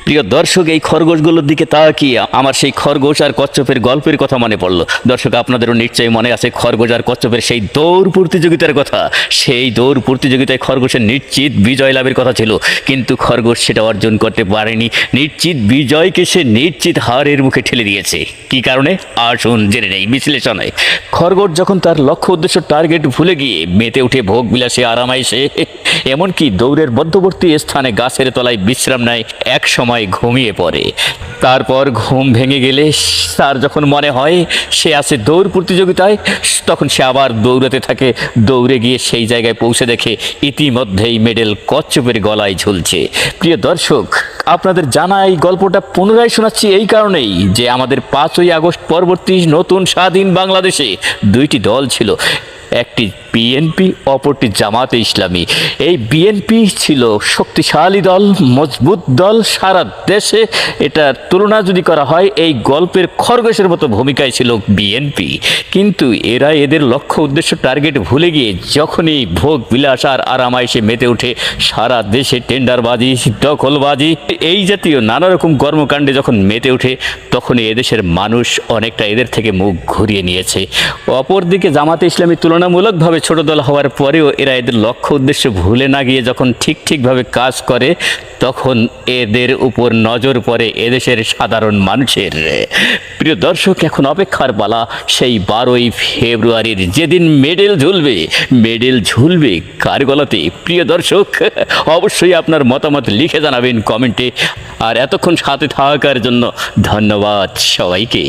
প্রিয় দর্শক, এই খরগোশগুলোর দিকে তাকিয়ে আমার সেই খরগোশ আর কচ্ছপের গল্পের কথা মনে পড়লো। দর্শক, আপনাদেরও নিশ্চয়ই মনে আছে খরগোশ আর কচ্ছপের সেই দৌড় প্রতিযোগিতার কথা। সেই দৌড় প্রতিযোগিতায় খরগোশের নিশ্চিত বিজয় লাভের কথা ছিল, কিন্তু খরগোশ সেটা অর্জন করতে পারেনি। নিশ্চিত বিজয়কে সে নিশ্চিত হারের মুখে ঠেলে দিয়েছে। কি কারণে? আসুন জেনে নেই বিশ্লেষণে। খরগোশ যখন তার লক্ষ্য উদ্দেশ্য টার্গেট ভুলে গিয়ে মেতে উঠে ভোগ বিলাসে আরামাইসে, এমনকি দৌড়ের মধ্যবর্তী স্থানে গাছের তলায় বিশ্রাম নেয়, এক সময় ঘুমিয়ে পড়ে। তারপর ঘুম ভেঙে গেলে তার যখন মনে হয় সে আছে দৌড় প্রতিযোগিতায়, তখন সে আবার দৌড়াতে থাকে। দৌড়ে গিয়ে সেই জায়গায় পৌঁছে দেখে ইতিমধ্যেই মেডেল কচ্ছপের গলায় ঝুলছে। প্রিয় দর্শক, আপনাদের জানা এই গল্পটা পুনরায় শোনাচ্ছি এই কারণেই যে আমাদের 5ই আগস্ট পরবর্তী নতুন স্বাধীন বাংলাদেশে দুইটি দল ছিল, একটি বিএনপি, অপরটি জামাতে ইসলামী। এই বিএনপি ছিল শক্তিশালী দল, মজবুত দল। সারা দেশে এটা তুলনা যদি করা হয়, এই গল্পের খরগোশের মতো ভূমিকায় ছিল বিএনপি। কিন্তু এরা এদের লক্ষ্য উদ্দেশ্য টার্গেট ভুলে গিয়ে যখনই ভোগ বিলাস আর আরামাইশে মেতে ওঠে, সারা দেশে টেন্ডারবাজি, দখলবাজি, এই জাতীয় নানা রকম কর্মকাণ্ডে যখন মেতে ওঠে, তখনই এদেশের মানুষ অনেকটা এদের থেকে মুখ ঘুরিয়ে নিয়েছে। অপরদিকে জামাতে ইসলামী তুলনামূলকভাবে ছোট দল হওয়ার পরেও এরা এদের লক্ষ্য উদ্দেশ্য ভুলে না গিয়ে যখন ঠিকভাবে কাজ করে, তখন এদের উপর নজর পড়ে এদেশের সাধারণ মানুষের। প্রিয় দর্শক, এখন অপেক্ষার পালা সেই 12ই ফেব্রুয়ারির, যেদিন মেডেল ঝুলবে কার গলাতে। প্রিয় দর্শক, অবশ্যই আপনার মতামত লিখে জানাবেন কমেন্টে। আর এতক্ষণ সাথে থাকার জন্য ধন্যবাদ সবাইকে।